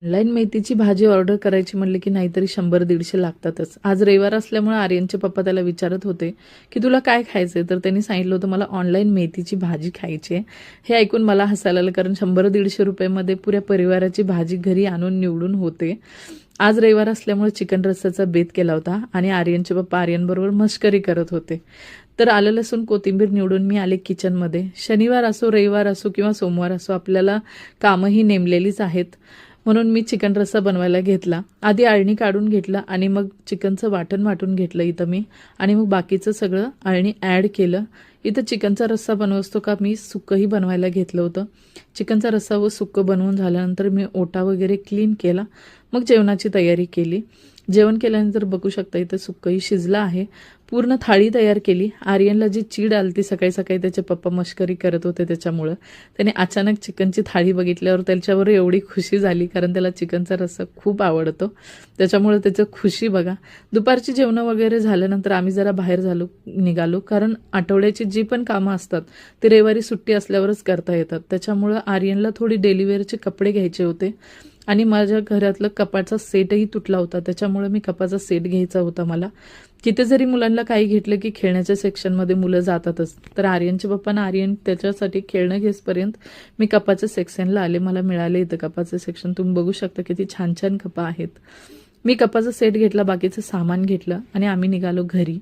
Online मेथीची भाजी order करायची म्हटलं की नाहीतरी 100-150 लागतातच. आज रविवार असल्यामुळे आर्यनचे पप्पा त्याला विचारत होते की तुला काय खायचंय, तर त्यांनी सांगितलं होतं मला ऑनलाईन मेथीची भाजी खायची आहे. हे ऐकून मला हसायला आलं, कारण 100-150 रुपयामध्ये पुऱ्या परिवाराची भाजी घरी आणून निवडून होते. आज रविवार असल्यामुळे चिकन रस्साचा बेत केला होता आणि आर्यनचे पप्पा आर्यनबरोबर मस्करी करत होते. तर आलं लसूण कोथिंबीर निवडून मी आले किचनमध्ये. शनिवार असो, रविवार असो किंवा सोमवार असो, आपल्याला कामंही नेमलेलीच आहेत. म्हणून मी चिकन रस्सा बनवायला घेतला. आधी अळणी काढून घेतलं आणि मग चिकनचं वाटण वाटून घेतलं इथं मी, आणि मग बाकीचं सगळं अळणी ॲड केलं. इथं चिकनचा रस्सा बनवतो का मी सुक्कंही बनवायला घेतलं होतं. चिकनचा रस्सा व सुक्कं बनवून झाल्यानंतर मी ओटा वगैरे क्लीन केला. मग जेवणाची तयारी केली. जेवण केल्यानंतर बघू शकता इथं सुक्कंही शिजलं आहे. पूर्ण थाळी तयार केली. आर्यनला जी चीड आली ती सकाळी सकाळी त्याचे पप्पा मस्करी करत होते त्याच्यामुळं. त्याने अचानक चिकनची थाळी बघितल्यावर त्याच्यावर एवढी खुशी झाली, कारण त्याला चिकनचा रस्सा खूप आवडतो. त्याच्यामुळे त्याचं खुशी बघा. दुपारची जेवणं वगैरे झाल्यानंतर आम्ही जरा बाहेर निघालो, कारण आठवड्याची जी पण कामं असतात ते रविवारी सुट्टी असल्यावरच करता येतात. त्याच्यामुळं आर्यनला थोडी डेलीवेअरचे कपडे घ्यायचे होते आणि माझ्या घरातलं कपाचा सेटही तुटला होता. त्याच्यामुळे मी कपाचा सेट घ्यायचा होता मला. तिथे जरी मुलांना काही घेतलं की खेळण्याच्या सेक्शनमध्ये मुलं जातातच, तर आर्यनच्या पप्पांना आर्यन त्याच्यासाठी खेळणं घेसपर्यंत मी कपाच्या सेक्शनला आले. मला मिळाले इथं कपाचं सेक्शन. तुम्ही बघू शकता किती छान छान कपा आहेत. मी कपाचा सेट घेतला, बाकीचं सामान घेतलं आणि आम्ही निघालो घरी.